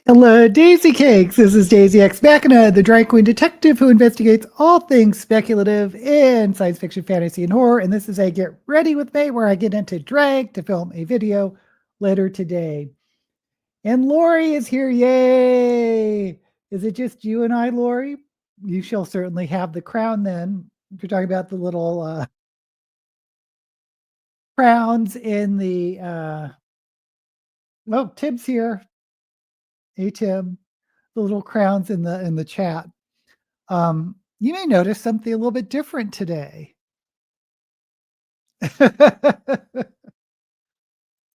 Hello, Daisy Cakes. This is Daisy X Machina, the drag queen detective who investigates all things speculative in science fiction, fantasy, and horror. And this is a Get Ready With Me, where I get into drag to film a video later today. And Lori is here. Yay! Is it just you and I, Lori? You shall certainly have the crown then. If you're talking about the little crowns in the oh, Tim's here. Hey Tim. The little crowns in the chat. You may notice something a little bit different today.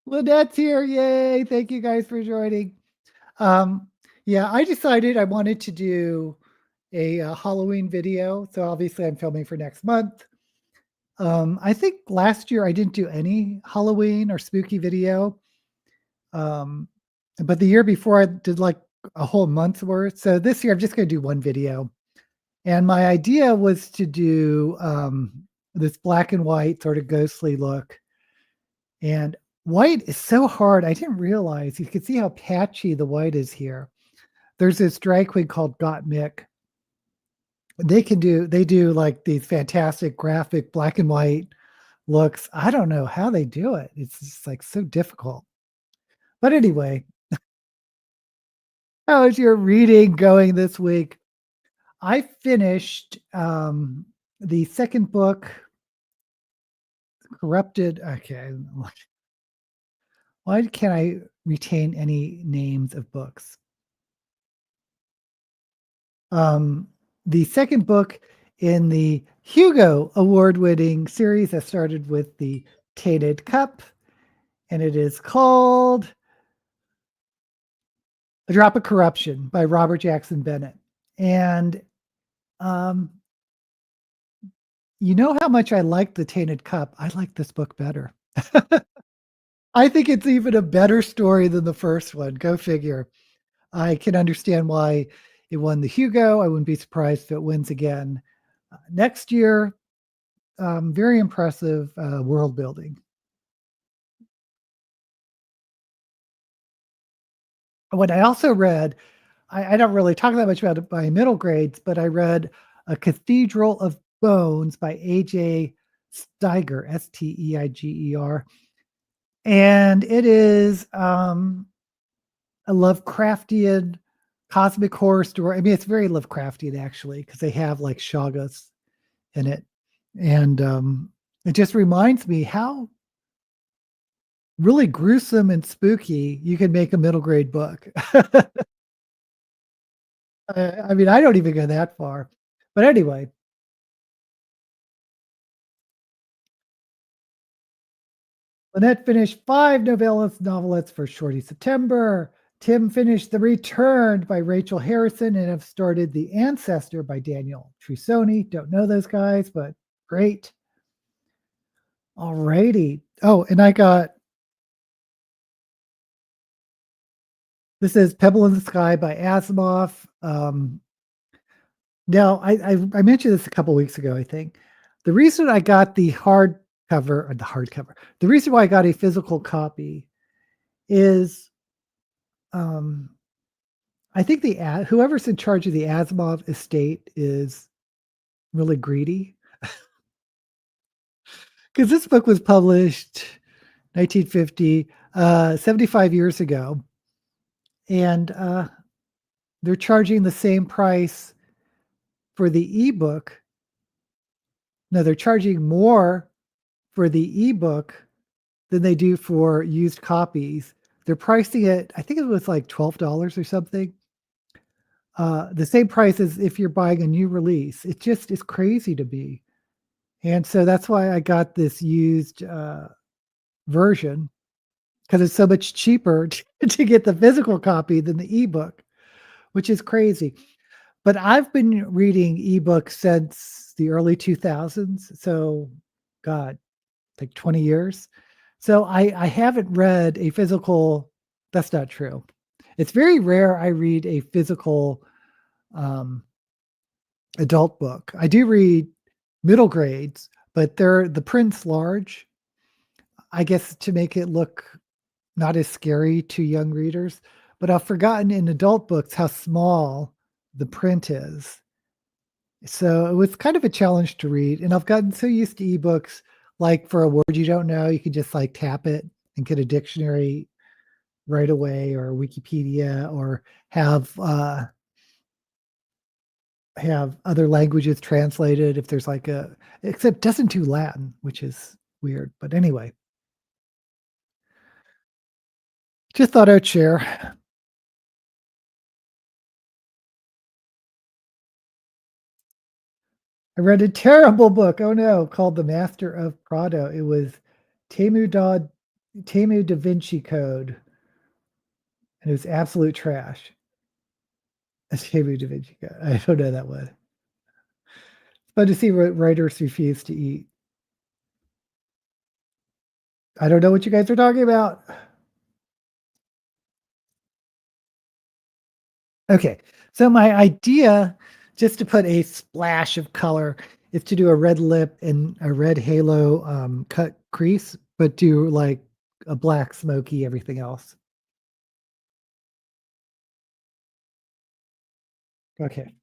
Lynette's here. Yay. Thank you guys for joining. Yeah, I decided I wanted to do a Halloween video. So obviously I'm filming for next month. I think last year I didn't do any Halloween or spooky video. But the year before I did like a whole month's worth. So this year I'm just going to do one video. And my idea was to do this black and white sort of ghostly look. And white is so hard. I didn't realize. You can see how patchy the white is here. There's this drag queen called Got Mick. They do like these fantastic graphic black and white looks. I don't know how they do it. It's just like so difficult. But anyway, how is your reading going this week? I finished the second book, Corrupted. Okay. Why can't I retain any names of books? The second book in the Hugo award-winning series that started with the Tainted Cup, and it is called A Drop of Corruption by Robert Jackson Bennett. And you know how much I like the Tainted Cup. I like this book better. I think it's even a better story than the first one. Go figure. I can understand why it won the Hugo. I wouldn't be surprised if it wins again next year. Very impressive world building. What I also read, I don't really talk that much about it by middle grades, but I read A Cathedral of Bones by A.J. Steiger, Steiger. And it is a Lovecraftian cosmic horror story. I mean, it's very Lovecraftian actually, because they have like Shoggoths in it. And it just reminds me how really gruesome and spooky you can make a middle grade book. I mean, I don't even go that far. But anyway. Lynette finished 5 novelettes for Shorty September. Tim finished The Returned by Rachel Harrison and have started The Ancestor by Daniel Trusoni. Don't know those guys, but great. All righty. Oh, and I got, this is Pebble in the Sky by Asimov. Now, I mentioned this a couple weeks ago, I think. The reason I got the hardcover, the reason why I got a physical copy is I think whoever's in charge of the Asimov estate is really greedy. Because this book was published 1950, 75 years ago. And they're charging the same price for the ebook. No, they're charging more for the ebook than they do for used copies. They're pricing it, I think it was like $12 or something. The same price as if you're buying a new release. It just is crazy to me. And so that's why I got this used version, because it's so much cheaper to get the physical copy than the ebook, which is crazy. But I've been reading ebooks since the early 2000s. So, God, like 20 years. So I haven't read a physical, that's not true. It's very rare I read a physical adult book. I do read middle grades, but they're the print's large, I guess, to make it look not as scary to young readers. but I've forgotten in adult books how small the print is. So it was kind of a challenge to read, and I've gotten so used to ebooks, like for a word you don't know, you can just like tap it and get a dictionary right away or Wikipedia or have other languages translated if there's like a except it doesn't do Latin, which is weird. But anyway, just thought I'd share. I read a terrible book. Oh no, called The Master of Prado. It was Temu da Temu Da Vinci Code, and it was absolute trash. Temu Da Vinci Code. I don't know that one. But to see what writers refuse to eat. I don't know what you guys are talking about. Okay, so my idea, just to put a splash of color, is to do a red lip and a red halo cut crease, but do like a black smoky everything else. Okay.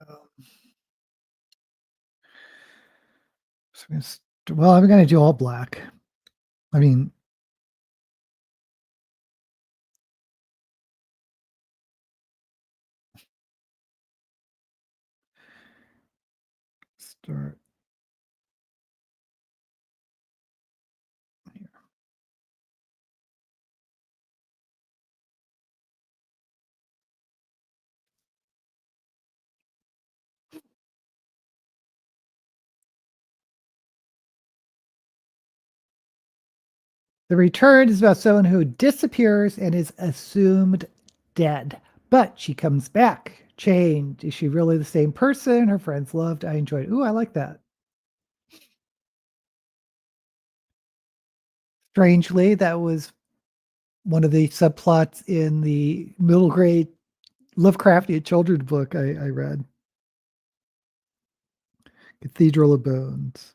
Um, so well, I'm going to do all black. I mean, start here. The Return is about someone who disappears and is assumed dead, but she comes back changed. Is she really the same person her friends loved? I enjoyed. Ooh, I like that. Strangely, that was one of the subplots in the middle grade Lovecraftian children's book I read, Cathedral of Bones.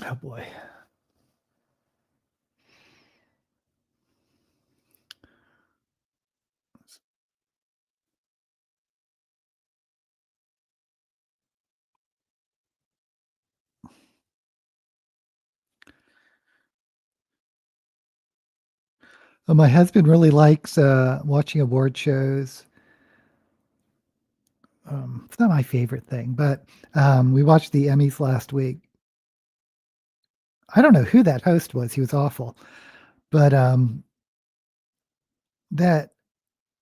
Oh boy. My husband really likes watching award shows. It's not my favorite thing, but we watched the Emmys last week. I don't know who that host was. He was awful. But that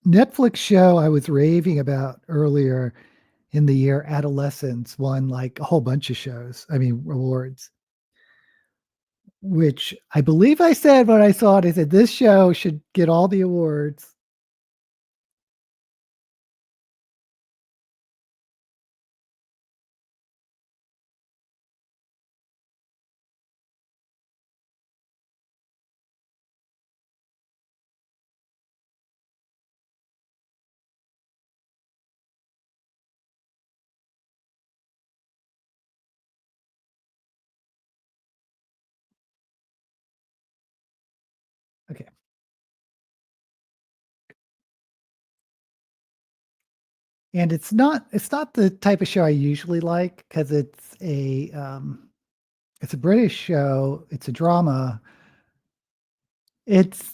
Netflix show I was raving about earlier in the year, Adolescence, won like a whole bunch of shows. I mean, awards, which I believe I said when I saw it. I said, this show should get all the awards. Okay. And it's not the type of show I usually like because it's a It's a British show. It's a drama. It's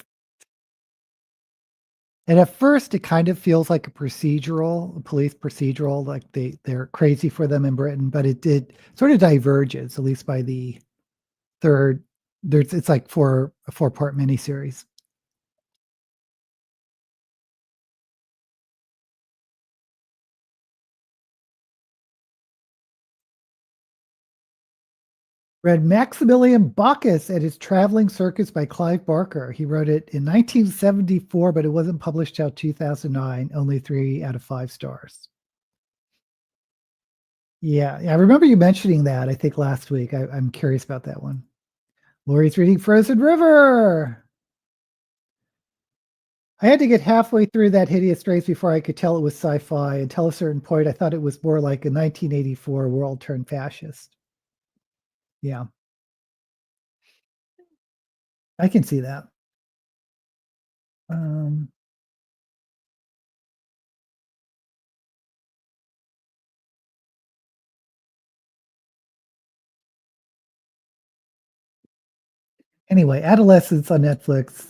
and at first, it kind of feels like a police procedural, like they're crazy for them in Britain, but it sort of diverges, at least by the 3rd. It's like a 4-part miniseries. Read Maximilian Bacchus and His Traveling Circus by Clive Barker. He wrote it in 1974, but it wasn't published till 2009. Only 3 out of 5 stars. Yeah, I remember you mentioning that, I think last week. I'm curious about that one. Lori's reading Frozen River. I had to get halfway through that hideous race before I could tell it was sci-fi. Until a certain point, I thought it was more like a 1984 world turned fascist. Yeah, I can see that. Um, anyway, Adolescence on Netflix.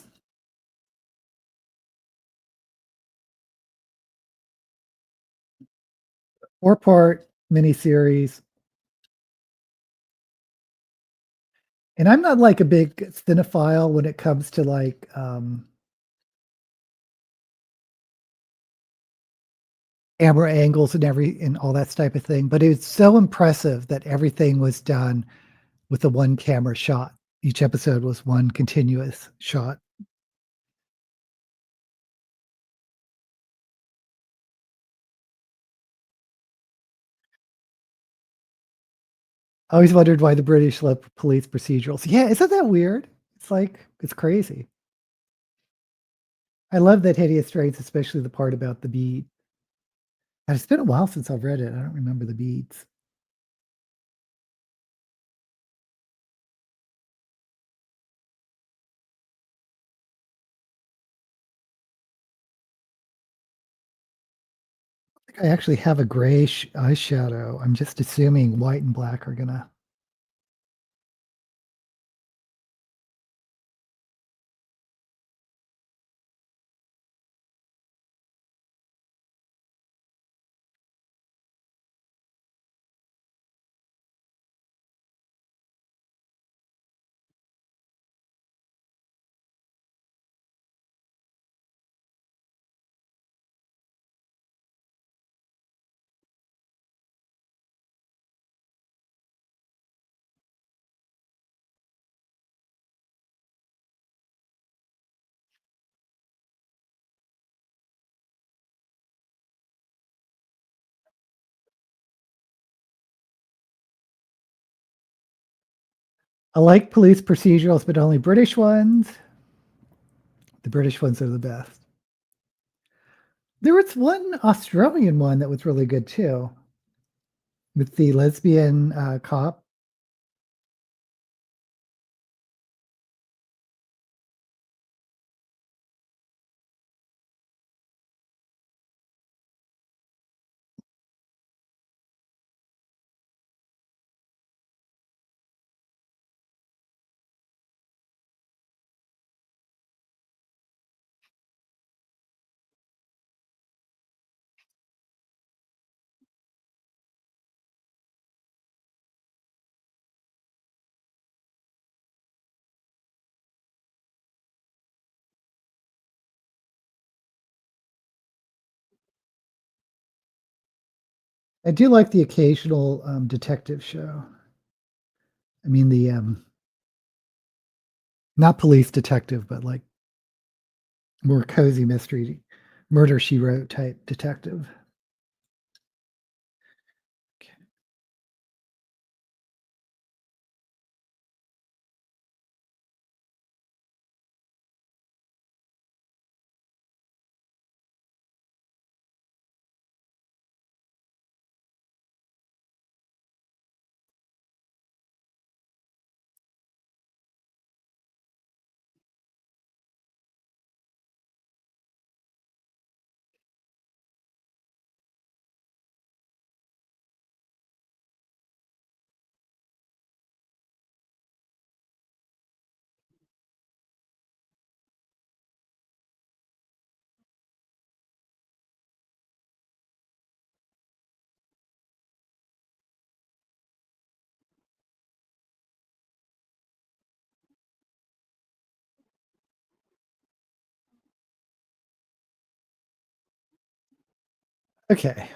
4-part miniseries. And I'm not like a big cinephile when it comes to like camera angles and all that type of thing, but it's so impressive that everything was done with a one camera shot. Each episode was one continuous shot. I always wondered why the British love police procedurals. Yeah, isn't that weird? It's like it's crazy. I love that Hideous Straits, especially the part about the bead. And it's been a while since I've read it. I don't remember the beads. I think I actually have a gray eyeshadow. I'm just assuming white and black are gonna. I like police procedurals, but only British ones. The British ones are the best. There was one Australian one that was really good too, with the lesbian cop. I do like the occasional detective show. I mean, the not police detective, but like more cozy mystery, murder she wrote type detective. Okay.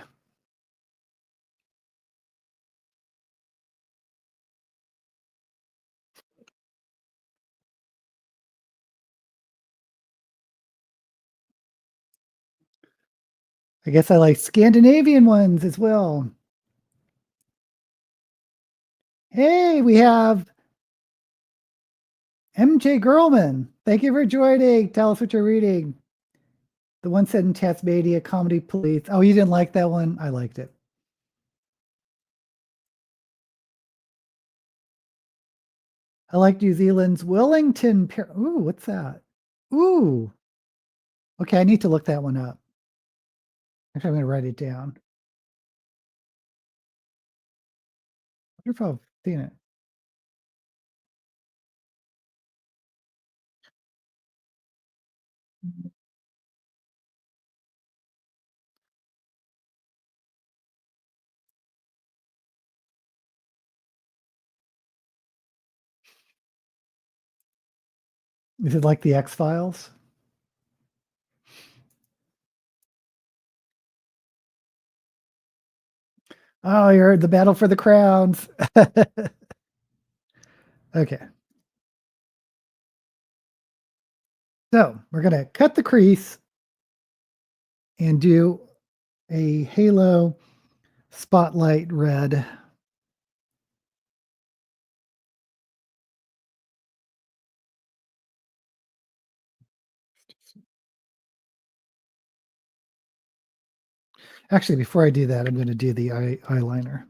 I guess I like Scandinavian ones as well. Hey, we have MJ Girlman. Thank you for joining. Tell us what you're reading. The one set in Tasmania, Comedy Police. Oh, you didn't like that one? I liked it. I like New Zealand's Wellington. Ooh, what's that? Ooh. Okay, I need to look that one up. Actually, I'm going to write it down. I wonder if I've seen it. Is it like the X-Files? Oh, you're the battle for the crowns. Okay. So we're going to cut the crease and do a halo spotlight red. Actually, before I do that, I'm going to do the eyeliner.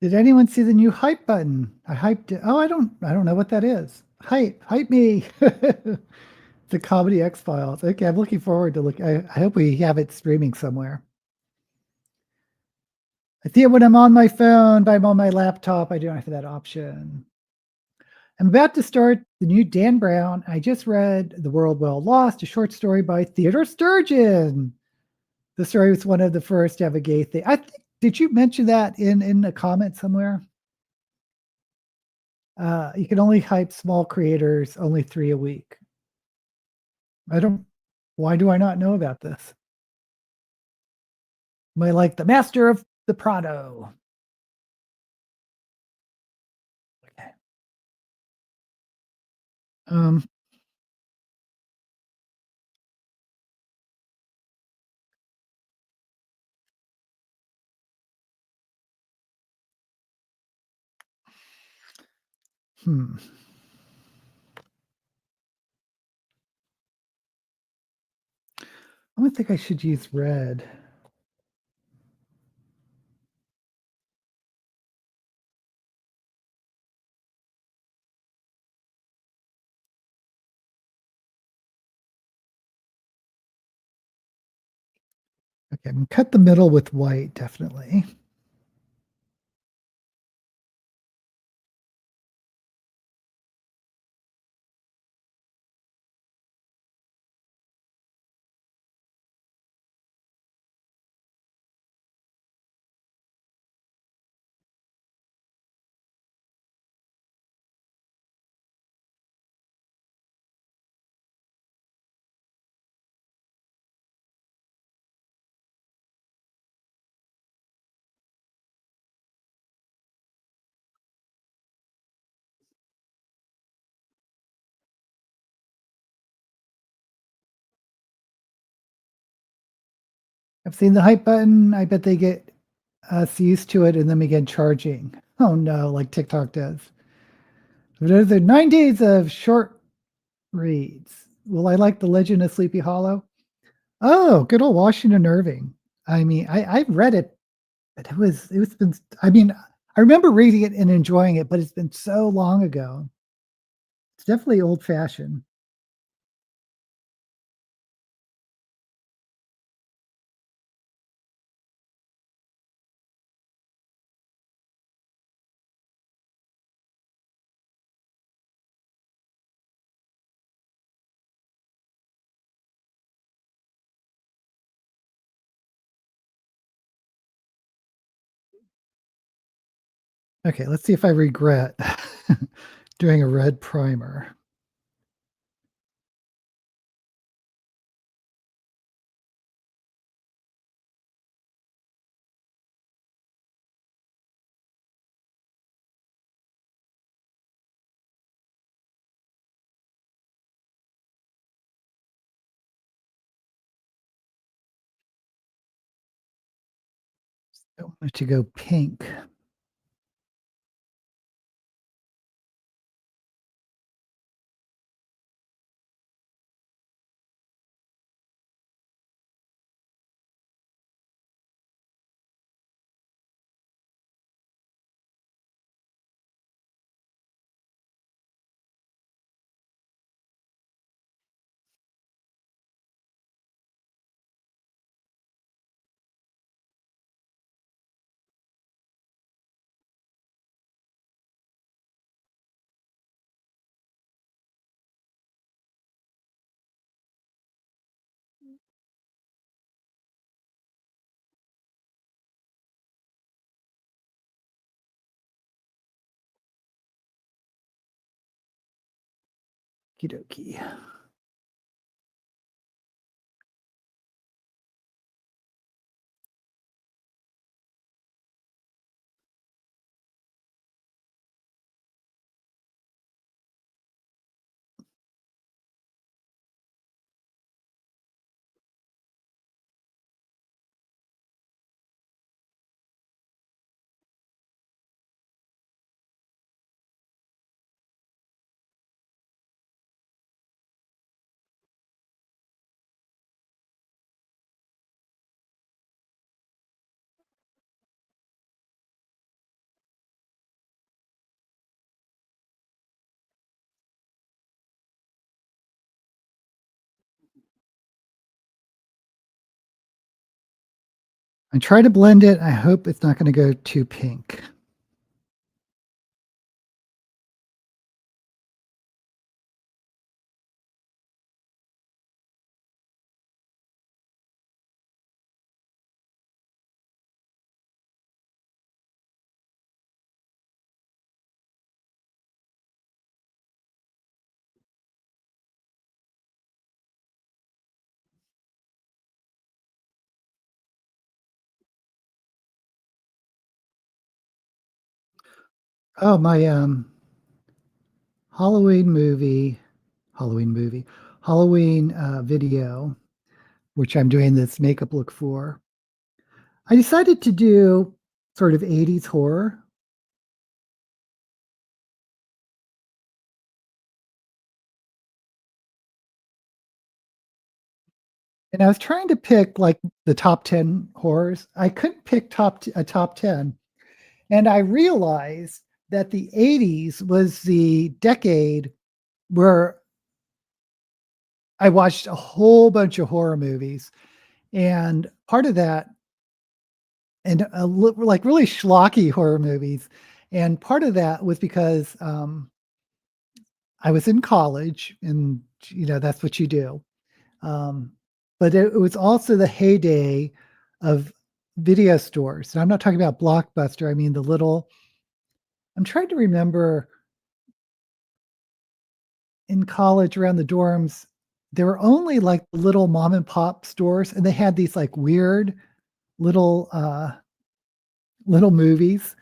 Did anyone see the new hype button? I hyped it. Oh, I don't know what that is. Hype me. The Comedy X Files. Okay, I'm looking forward to look. I hope we have it streaming somewhere. I see it when I'm on my phone, but I'm on my laptop. I don't have that option. I'm about to start the new Dan Brown. I just read The World Well Lost, a short story by Theodore Sturgeon. The story was one of the first to have a gay thing. I think, did you mention that in a comment somewhere? You can only hype small creators, only 3 a week. I don't, why do I not know about this? Am I like the master of the Prado? Okay. Um, hmm. I don't think I should use red. Okay, I'm gonna cut the middle with white, definitely. I've seen the hype button. I bet they get us used to it and then begin charging. Oh no, like TikTok does. Another 9 days of short reads. Will I like The Legend of Sleepy Hollow? Oh, good old Washington Irving. I mean, I've read it, but it's been, I mean, I remember reading it and enjoying it, but it's been so long ago. It's definitely old fashioned. Okay, let's see if I regret doing a red primer. I want it to go pink. Okie dokie. I try to blend it. I hope it's not going to go too pink. Oh, my Halloween movie, Halloween movie, Halloween video, which I'm doing this makeup look for. I decided to do sort of 80s horror. And I was trying to pick like the top 10 horrors. I couldn't pick a top 10. And I realized that the 80s was the decade where I watched a whole bunch of horror movies. And part of that, and like really schlocky horror movies. And part of that was because I was in college and, that's what you do. Um, but it was also the heyday of video stores. And I'm not talking about Blockbuster. I mean, I'm trying to remember in college around the dorms, there were only like little mom and pop stores and they had these like weird little, little movies.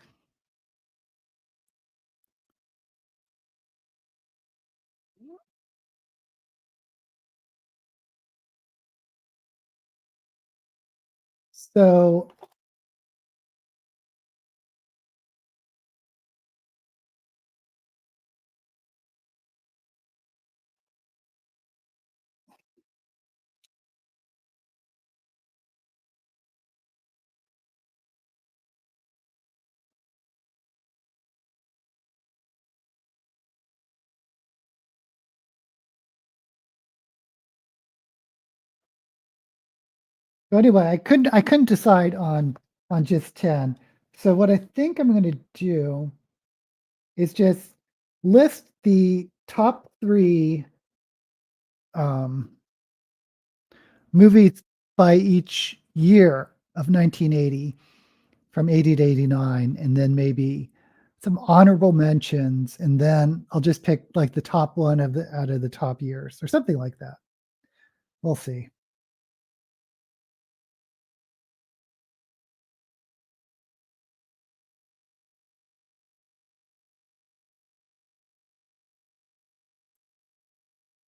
So anyway, I couldn't decide on just 10. So what I think I'm going to do is just list the top 3 um, movies by each year of 1980, from 80 to 89, and then maybe some honorable mentions, and then I'll just pick like the top one of the out of the top years or something like that. We'll see.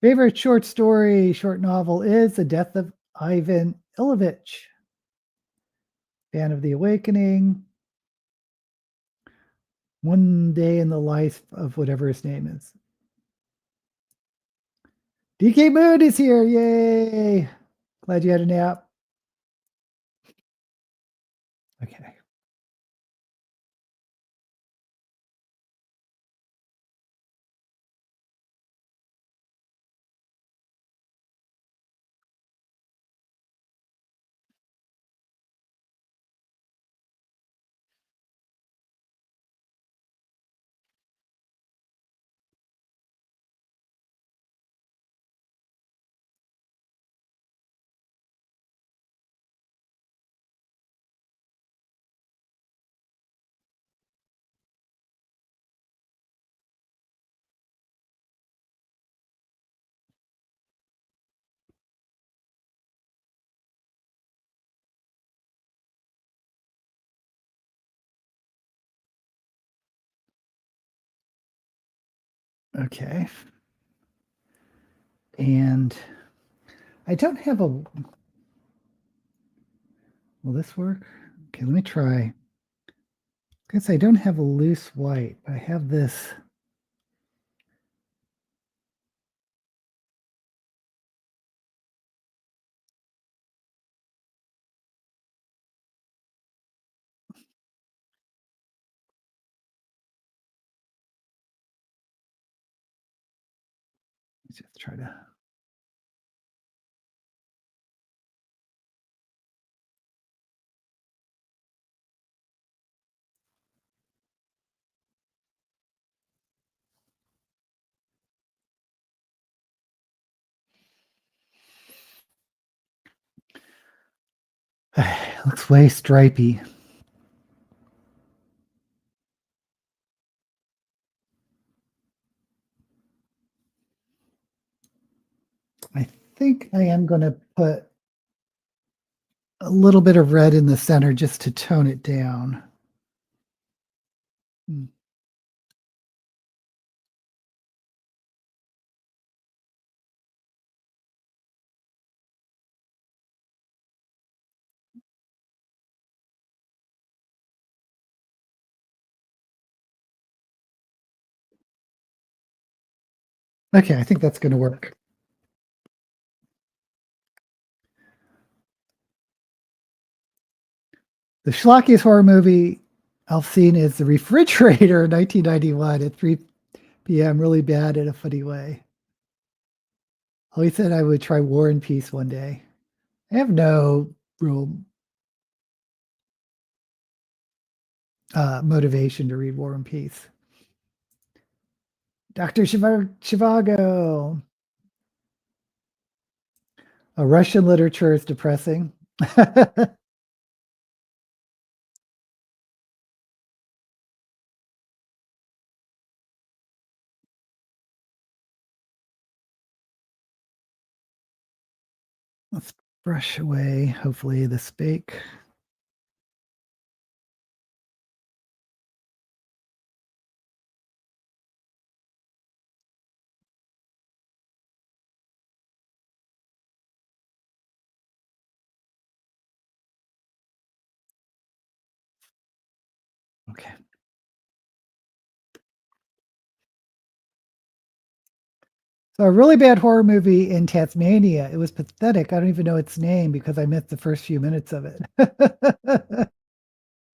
Favorite short story, short novel is The Death of Ivan Ilovich. Fan of The Awakening. One Day in the Life of whatever his name is. DK Moon is here. Yay. Glad you had a nap. Okay. Okay. And I don't have a. Will this work? Okay, let me try. Guess I don't have a loose white. I have this. Let's just try to. Looks way stripy. I think I am going to put a little bit of red in the center just to tone it down. Okay, I think that's going to work. The schlockiest horror movie I've seen is The Refrigerator in 1991 at 3 p.m. Really bad in a funny way. Always said I would try War and Peace one day. I have no real motivation to read War and Peace. Dr. Shivago. Russian literature is depressing. Let's brush away, hopefully, the spake. Okay. So a really bad horror movie in Tasmania. It was pathetic. I don't even know its name because I missed the first few minutes of it. Are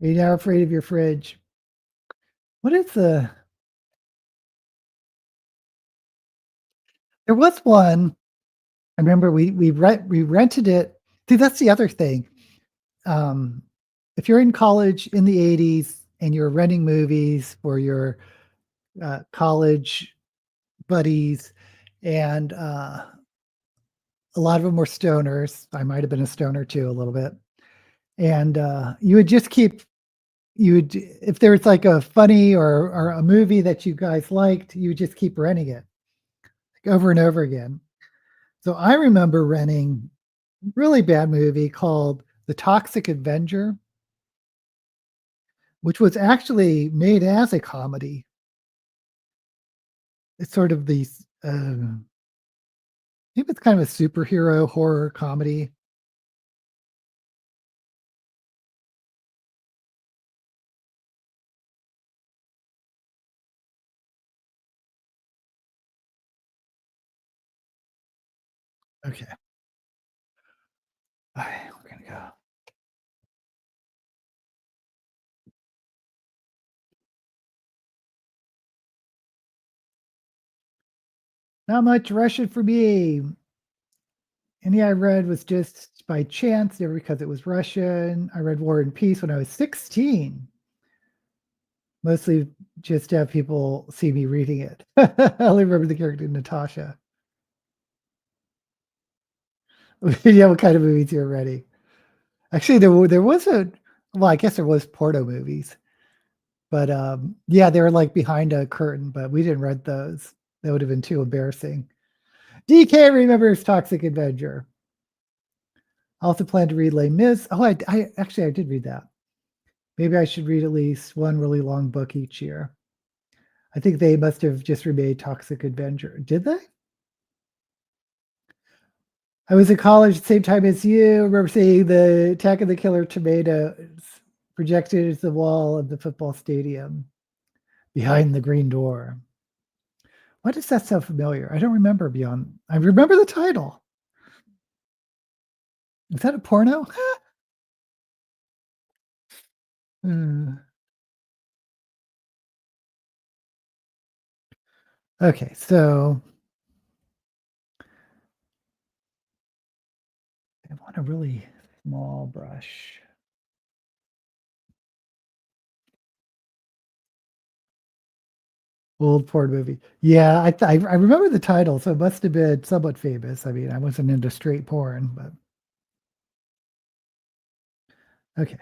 you now afraid of your fridge? What is the There was one. I remember we rented it. See, that's the other thing. Um, if you're in college in the 80s and you're renting movies for your college buddies, and a lot of them were stoners. I might have been a stoner too, a little bit. And you would just keep you would if there was like a funny or a movie that you guys liked, you would just keep renting it like, over and over again. So I remember renting a really bad movie called The Toxic Avenger, which was actually made as a comedy. It's sort of these I think it's kind of a superhero horror comedy. Okay. All right, we're gonna go. Not much Russian for me. Any I read was just by chance, never because it was Russian. I read War and Peace when I was 16, mostly just to have people see me reading it. I only remember the character Natasha. Yeah, what kind of movies you're ready? Actually, there was a well, I guess there was porno movies, but yeah, they were like behind a curtain, but we didn't read those. That would have been too embarrassing. DK remembers Toxic Avenger. I also plan to read Les Mis. Oh, I actually I did read that. Maybe I should read at least one really long book each year. I think they must have just remade Toxic Avenger. Did they? I was in college at the same time as you. I remember seeing the Attack of the Killer Tomatoes projected as the wall of the football stadium behind the green door. Why does that sound familiar? I don't remember beyond. I remember the title. Is that a porno? Hmm. Okay, so I want a really small brush. Old porn movie. Yeah, I remember the title, so it must have been somewhat famous. I mean, I wasn't into straight porn, but okay.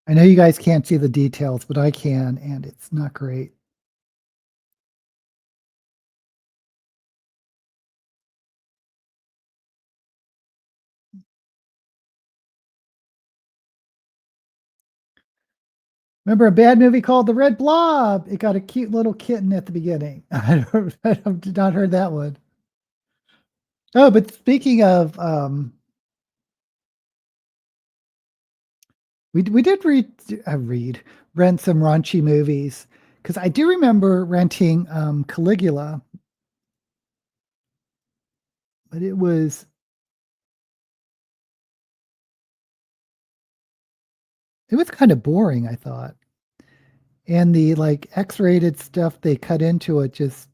I know you guys can't see the details, but I can, and it's not great. Remember a bad movie called The Red Blob? It got a cute little kitten at the beginning. I have not heard that one. Oh, but speaking of, we did rent some raunchy movies because I do remember renting Caligula, but it was kind of boring, I thought. And the like X-rated stuff they cut into it just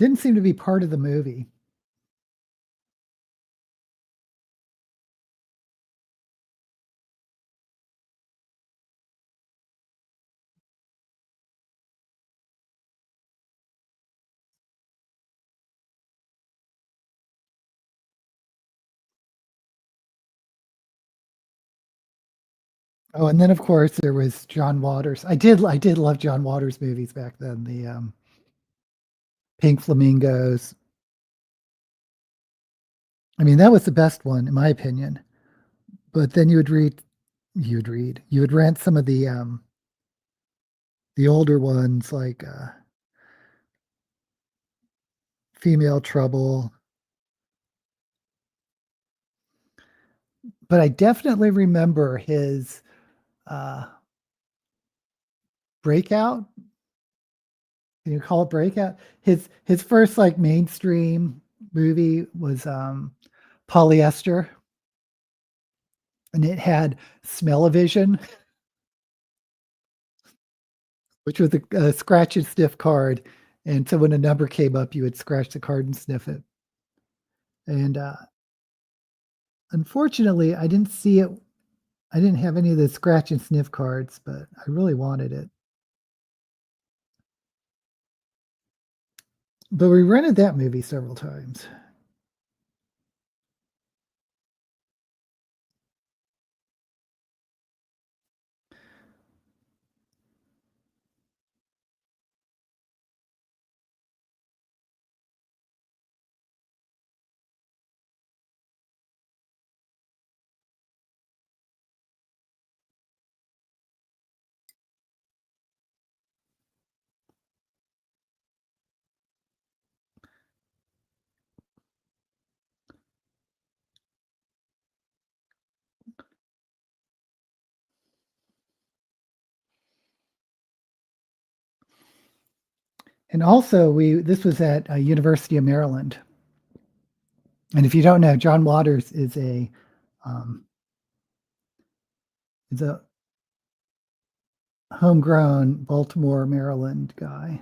Didn't seem to be part of the movie. Oh, and then, of course, there was John Waters. I did love John Waters movies back then, the, Pink Flamingos. I mean, that was the best one, in my opinion. But then you would rent some of the older ones like, Female Trouble. But I definitely remember his, uh, breakout. Can you call it breakout? His first, like, mainstream movie was, Polyester, and it had Smell-O-Vision, which was a scratch and sniff card, and so when a number came up, you would scratch the card and sniff it, and, unfortunately, I didn't have any of the scratch and sniff cards, but I really wanted it. But we rented that movie several times. And also, we this was at, University of Maryland, and if you don't know, John Waters um, is a homegrown Baltimore, Maryland guy.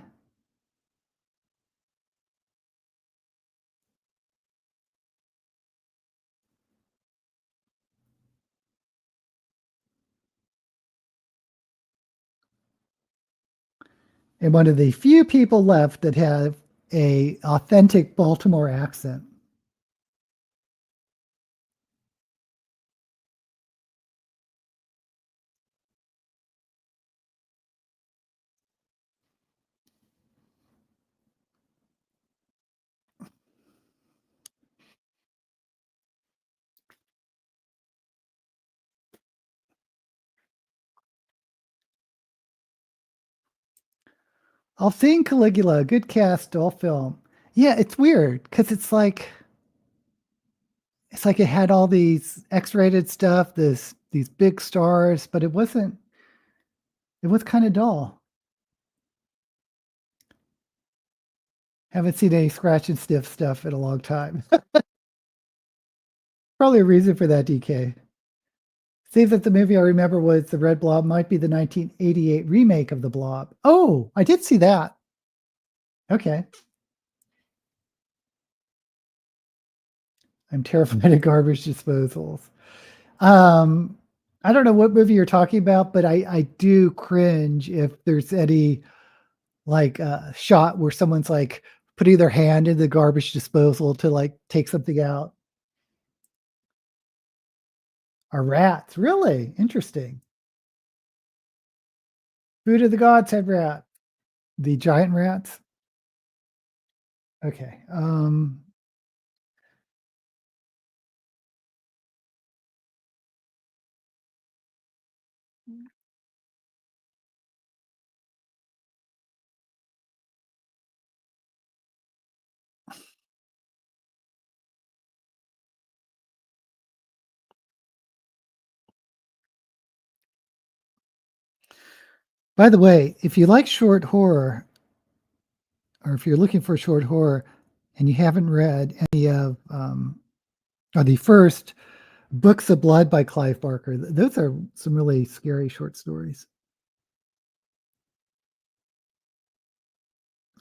And one of the few people left that have a authentic Baltimore accent. I've seen Caligula, good cast, all film. Yeah, it's weird because it's like it had all these X-rated stuff, these big stars, but it was kind of dull. Haven't seen any scratch and sniff stuff in a long time. Probably a reason for that, DK. Seems that the movie I remember was The Red Blob might be the 1988 remake of The Blob. Oh, I did see that. Okay. I'm terrified of garbage disposals. Um, I don't know what movie you're talking about, but I do cringe if there's any like shot where someone's like putting their hand in the garbage disposal to like take something out. Are rats really interesting? Food of the gods had rat. The giant rats. Okay. By the way, if you like short horror, or if you're looking for short horror, and you haven't read any of or the first Books of Blood by Clive Barker, those are some really scary short stories,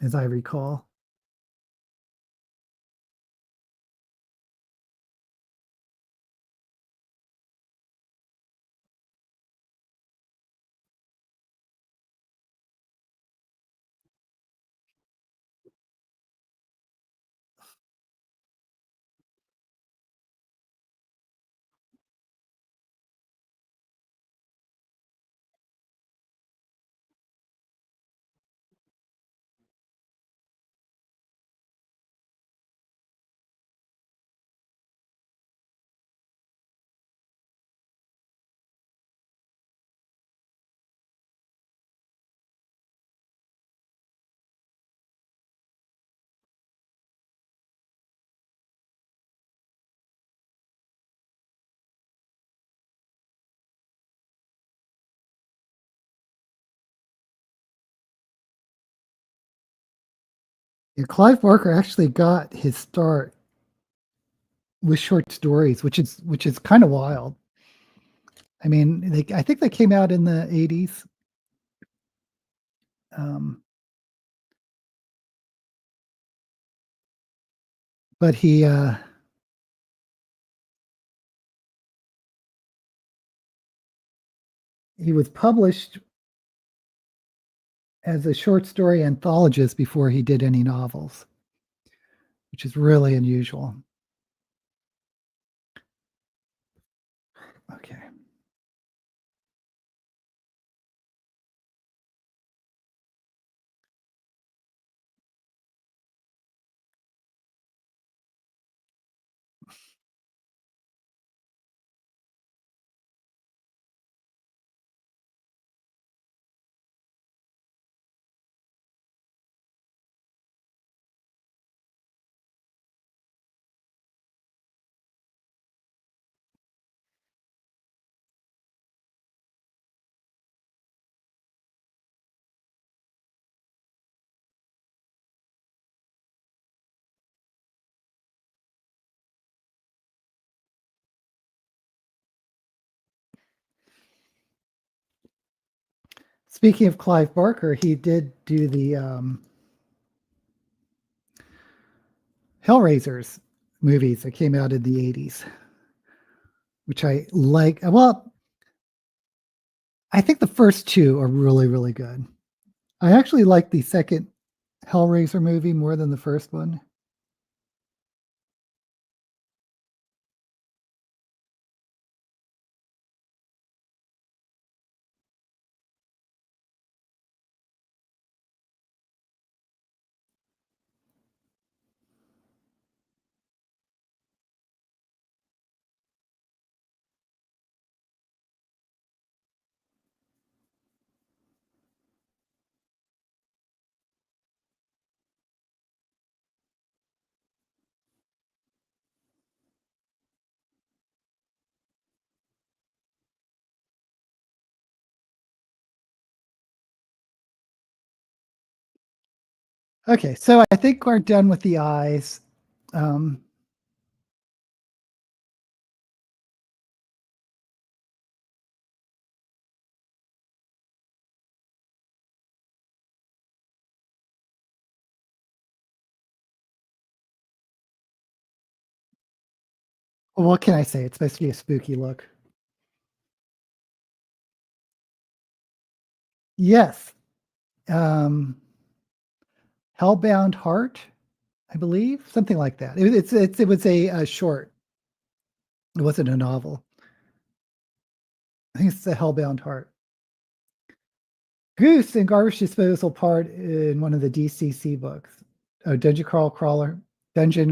as I recall. Yeah, Clive Barker actually got his start with short stories, which is kind of wild. I mean, I think they came out in the 80s. Um, but he was published as a short story anthologist before he did any novels, which is really unusual. Okay. Speaking of Clive Barker, he did do the Hellraisers movies that came out in the 80s, which I like. Well, I think the first two are really, really good. I actually like the second Hellraiser movie more than the first one. Okay, so I think we're done with the eyes. Um, what can I say? It's supposed to be a spooky look. Yes. Um, Hellbound Heart, I believe, something like that. It was a short. It wasn't a novel. I think it's the Hellbound Heart. Goose and Garbage Disposal part in one of the DCC books. Oh, Dungeon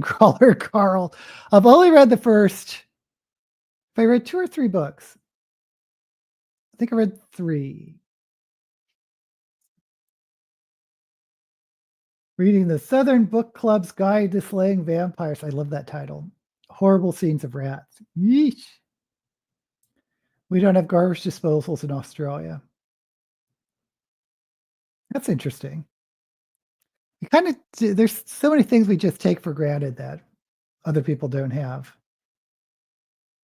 Crawler Carl. I've only read the first. If I read 2 or 3 books, I think I read 3. Reading the Southern Book Club's Guide to Slaying Vampires. I love that title. Horrible scenes of rats. Yeesh. We don't have garbage disposals in Australia. That's interesting. You kind of there's so many things we just take for granted that other people don't have.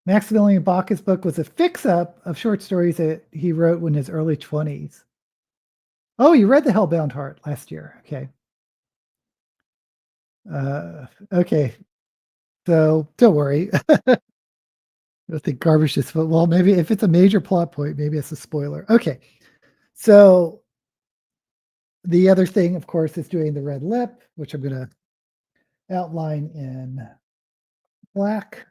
Maximilian Bach's book was a fix-up of short stories that he wrote in his early 20s. Oh, you read The Hellbound Heart last year. Okay. Okay. So don't worry. I don't think garbage is well, maybe if it's a major plot point, maybe it's a spoiler. Okay. So the other thing, of course, is doing the red lip, which I'm going to outline in black.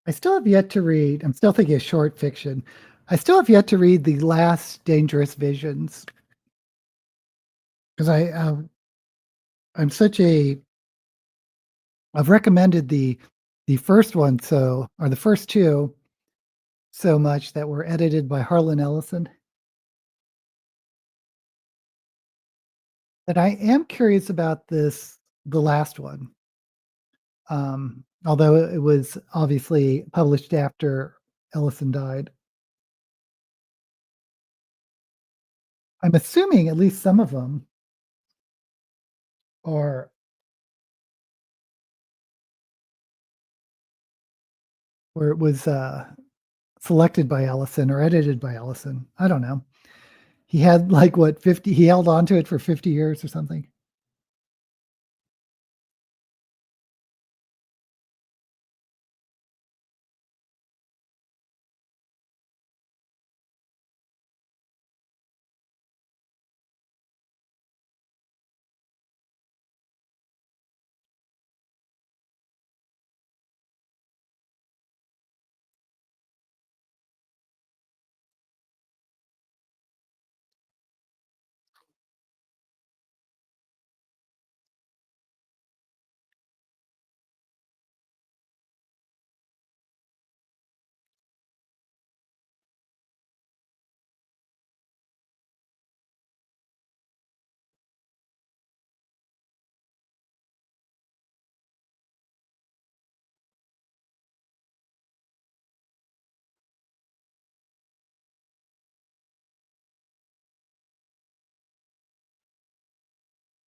I still have yet to read. I'm still thinking of short fiction. I still have yet to read The Last Dangerous Visions because I'm such a I've recommended the first one or the first two so much that were edited by Harlan Ellison that I am curious about the last one. Although it was obviously published after Ellison died. I'm assuming at least some of them are where it was selected by Ellison or edited by Ellison. I don't know. He had like what 50 he held on to it for 50 years or something.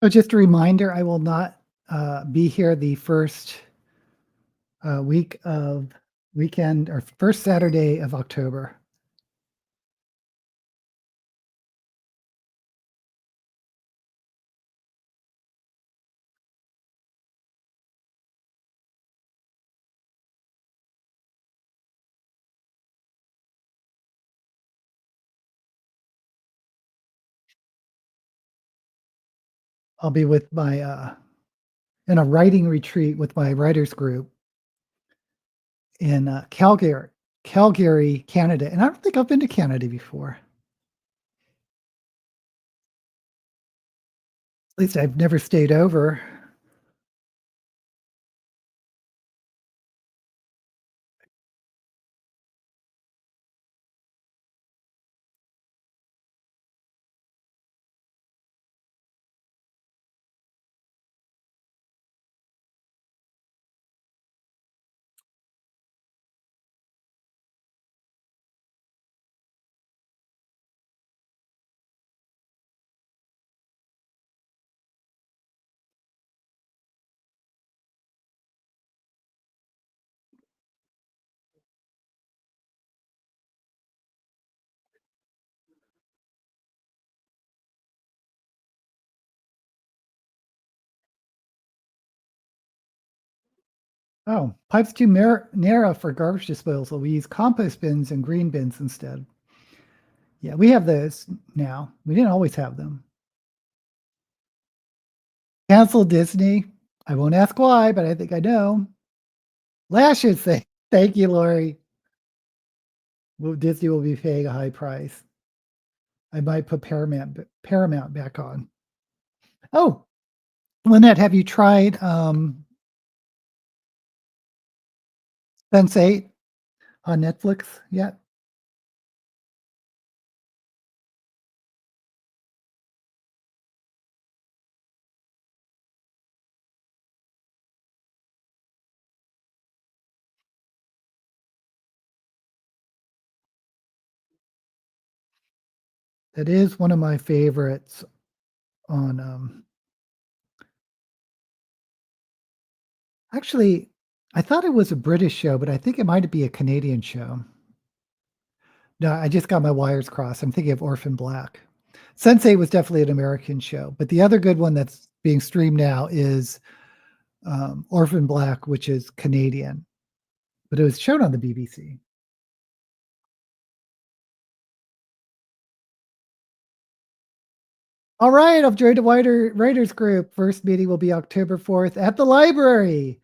So just a reminder, I will not be here the first week of weekend or first Saturday of October. I'll be with my in a writing retreat with my writers group in Calgary, Canada. And I don't think I've been to Canada before. At least I've never stayed over. Oh, pipe's too narrow for garbage disposal. We use compost bins and green bins instead. Yeah, we have those now. We didn't always have them. Cancel Disney. I won't ask why, but I think I know. Last should say, thank you, Lori. Well, Disney will be paying a high price. I might put Paramount back on. Oh, Lynette, have you tried Sense8 on Netflix yet? That is one of my favorites on actually, I thought it was a British show, but I think it might be a Canadian show. No, I just got my wires crossed. I'm thinking of Orphan Black. Sense8 was definitely an American show, but the other good one that's being streamed now is Orphan Black, which is Canadian, but it was shown on the BBC. All right, I've joined a wider writers group. First meeting will be October 4th at the library.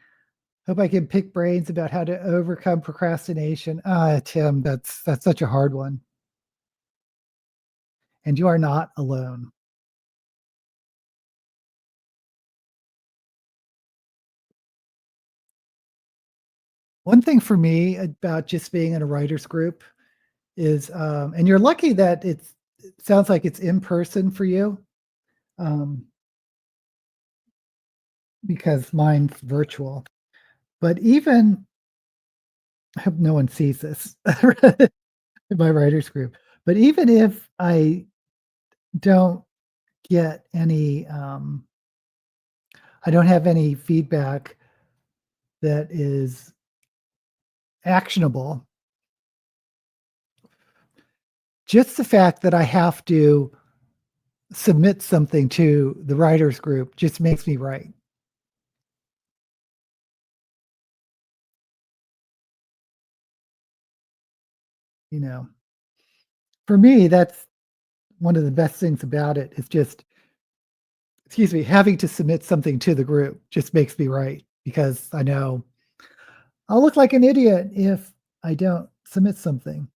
Hope I can pick brains about how to overcome procrastination. Ah, Tim, that's such a hard one, and you are not alone. One thing for me about just being in a writers group is, and you're lucky that it sounds like it's in person for you, um, because mine's virtual. But even I hope no one sees this in my writers group. But even if I don't get any, I don't have any feedback that is actionable. Just the fact that I have to submit something to the writers group just makes me write, you know. For me, that's one of the best things about it is just, excuse me, having to submit something to the group just makes me write because I know I'll look like an idiot if I don't submit something.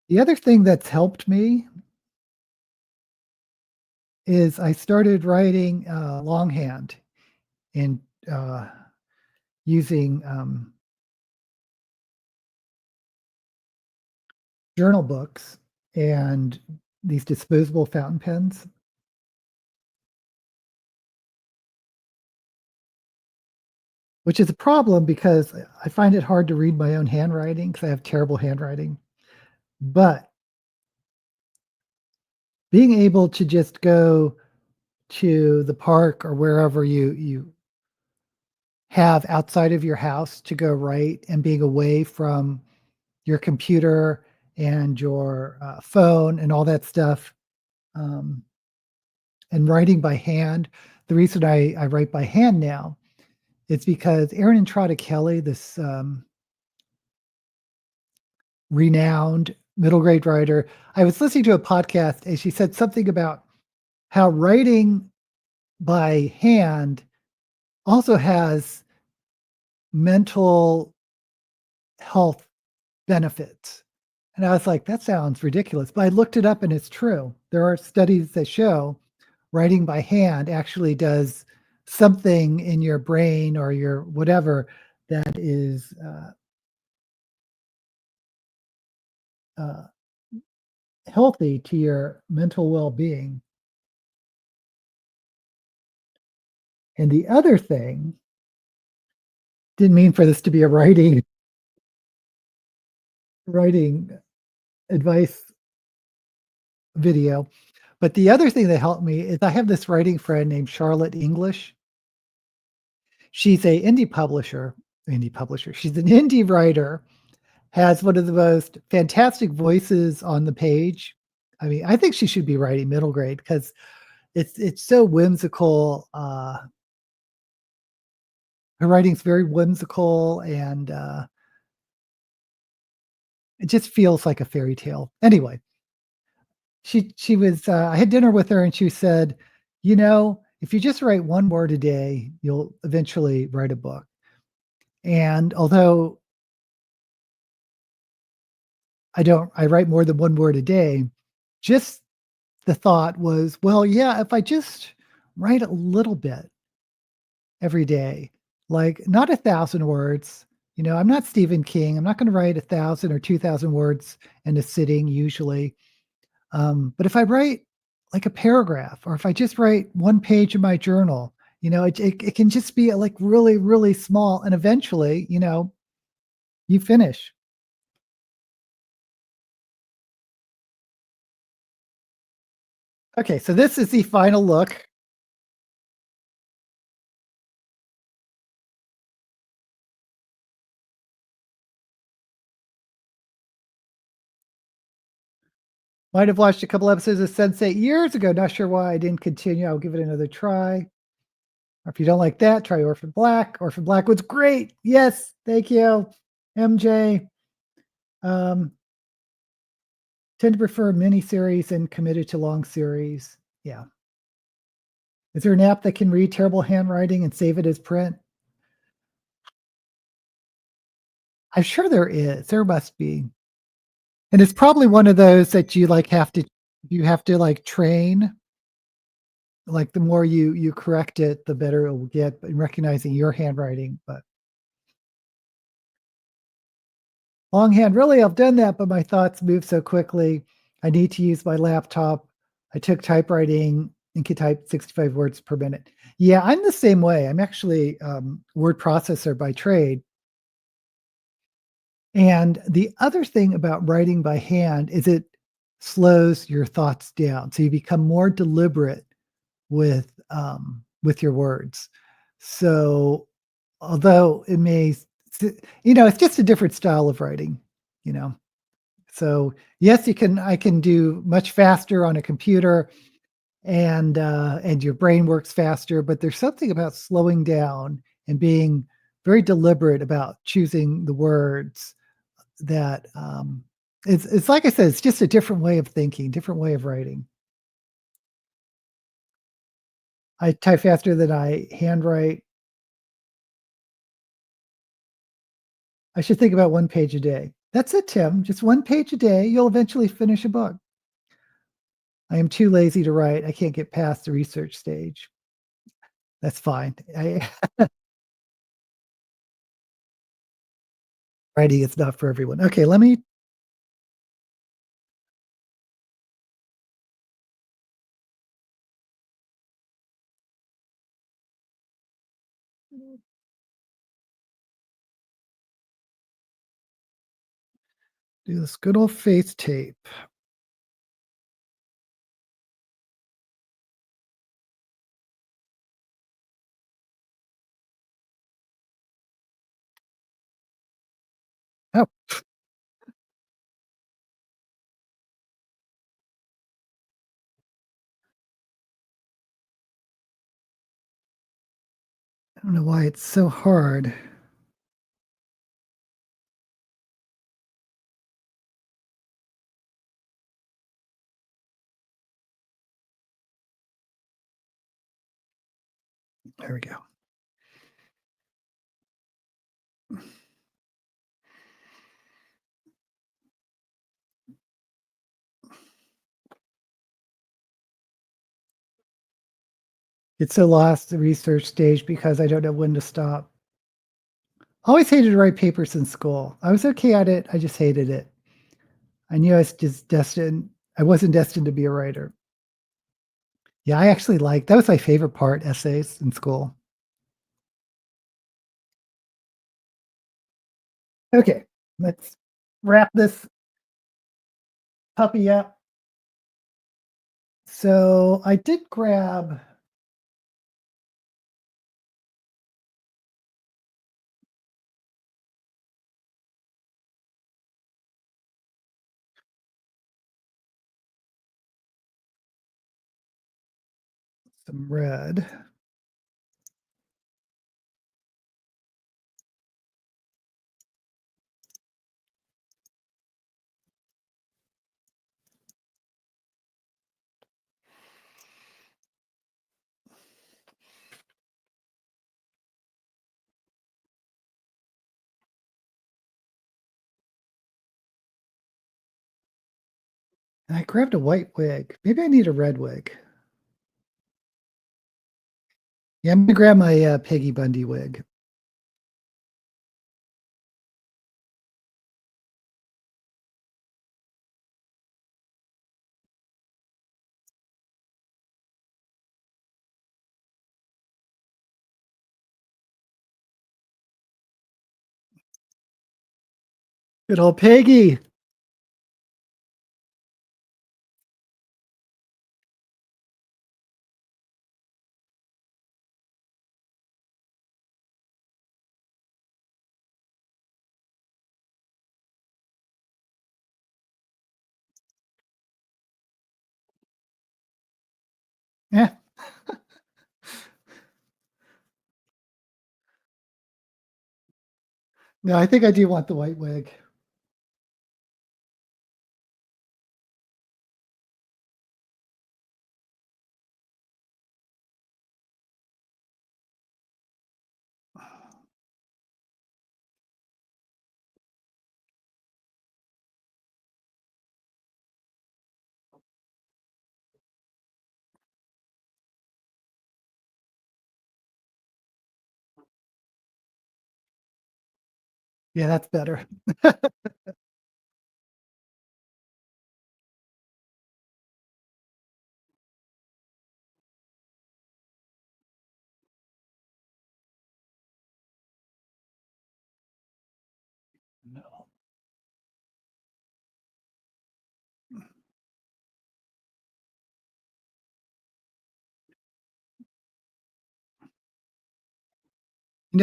The other thing that's helped me is I started writing longhand and uh, using journal books and these disposable fountain pens, which is a problem because I find it hard to read my own handwriting because I have terrible handwriting. But being able to just go to the park or wherever you have outside of your house to go write and being away from your computer and your phone and all that stuff, um, and writing by hand. The reason I write by hand now is because Aaron and Trotta Kelly, this renowned middle grade writer, I was listening to a podcast and she said something about how writing by hand also has mental health benefits. And I was like, that sounds ridiculous. But I looked it up and it's true. There are studies that show writing by hand actually does something in your brain or your whatever that is uh, healthy to your mental well being. And the other thing, didn't mean for this to be a writing advice video, but the other thing that helped me is I have this writing friend named Charlotte English. She's a indie publisher. She's an indie writer, has one of the most fantastic voices on the page. I mean, I think she should be writing middle grade because it's so whimsical. Her writing's very whimsical and it just feels like a fairy tale. Anyway, she was I had dinner with her and she said, you know, if you just write one word a day, you'll eventually write a book. And although I write more than one word a day, just the thought was, well, yeah, if I just write a little bit every day, like not 1,000 words, you know, I'm not Stephen King. I'm not going to write 1,000 or 2,000 words in a sitting usually. But if I write like a paragraph, or if I just write one page in my journal, you know, it can just be like really, really small. And eventually, you know, you finish. Okay, so this is the final look. Might have watched a couple episodes of Sense8 years ago. Not sure why I didn't continue. I'll give it another try. Or if you don't like that, try Orphan Black. Orphan Black was great. Yes, thank you, MJ. Um, tend to prefer miniseries and committed to long series. Yeah. Is there an app that can read terrible handwriting and save it as print? I'm sure there is. There must be. And it's probably one of those that you have to like train. Like the more you correct it, the better it will get in recognizing your handwriting. But longhand, really, I've done that, but my thoughts move so quickly. I need to use my laptop. I took typewriting and could type 65 words per minute. Yeah, I'm the same way. I'm actually word processor by trade. And the other thing about writing by hand is it slows your thoughts down. So you become more deliberate with your words. So although it may, it's just a different style of writing, you know. So yes, I can do much faster on a computer and your brain works faster, but there's something about slowing down and being very deliberate about choosing the words that it's like I said, it's just a different way of thinking, different way of writing. I type faster than I handwrite. I should think about 1 page a day. That's it, Tim. Just 1 page a day. You'll eventually finish a book. I am too lazy to write. I can't get past the research stage. That's fine. Writing is not for everyone. Okay, let me do this good old face tape. Oh, I don't know why it's so hard. There we go. It's so lost the research stage because I don't know when to stop. Always hated to write papers in school. I was okay at it. I just hated it. I knew I was just destined. I wasn't destined to be a writer. Yeah, I actually liked that was my favorite part, essays in school. Okay, let's wrap this puppy up. So I did grab some red. And I grabbed a white wig. Maybe I need a red wig. Yeah, I'm gonna grab my Peggy Bundy wig. Good old Peggy. Yeah. No, I think I do want the white wig. Yeah, that's better. No.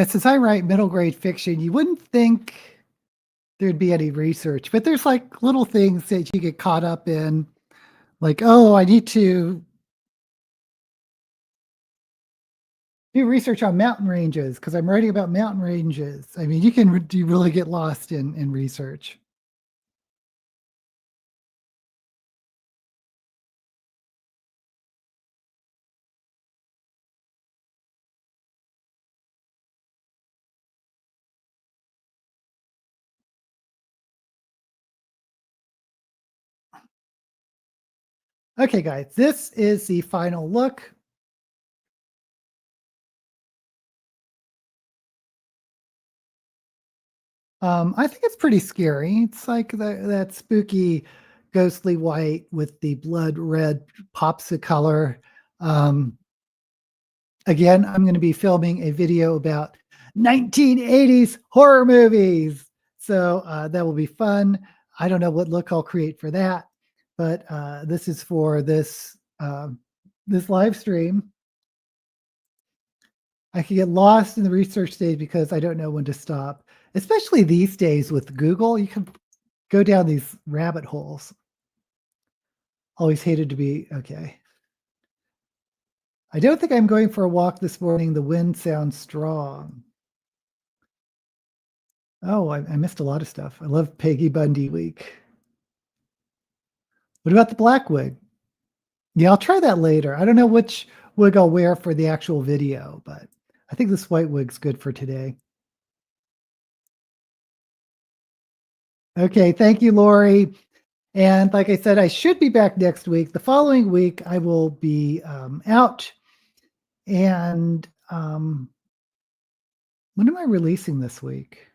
Since I write middle grade fiction, you wouldn't think there'd be any research, but there's like little things that you get caught up in, like, oh, I need to do research on mountain ranges because I'm writing about mountain ranges. I mean, you really get lost in research. Okay, guys, this is the final look. I think it's pretty scary. It's like that spooky, ghostly white with the blood red pops of color. Um, Again, I'm going to be filming a video about 1980s horror movies. So that will be fun. I don't know what look I'll create for that, but this is for this live stream. I can get lost in the research stage because I don't know when to stop. Especially these days with Google, you can go down these rabbit holes. Always hated to be okay. I don't think I'm going for a walk this morning. The wind sounds strong. Oh, I missed a lot of stuff. I love Peggy Bundy week. What about the black wig? Yeah, I'll try that later. I don't know which wig I'll wear for the actual video, but I think this white wig's good for today. Okay, thank you, Lori. And like I said, I should be back next week. The following week, I will be out. And when am I releasing this week?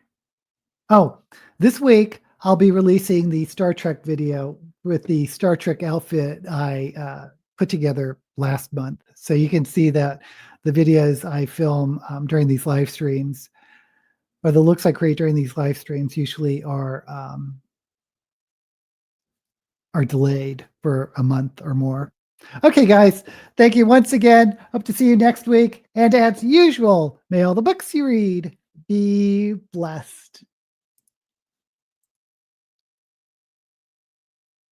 Oh, this week I'll be releasing the Star Trek video with the Star Trek outfit I put together last month. So you can see that the videos I film during these live streams, or the looks I create during these live streams, usually are delayed for a month or more. Okay, guys, thank you once again. Hope to see you next week. And as usual, may all the books you read be blessed.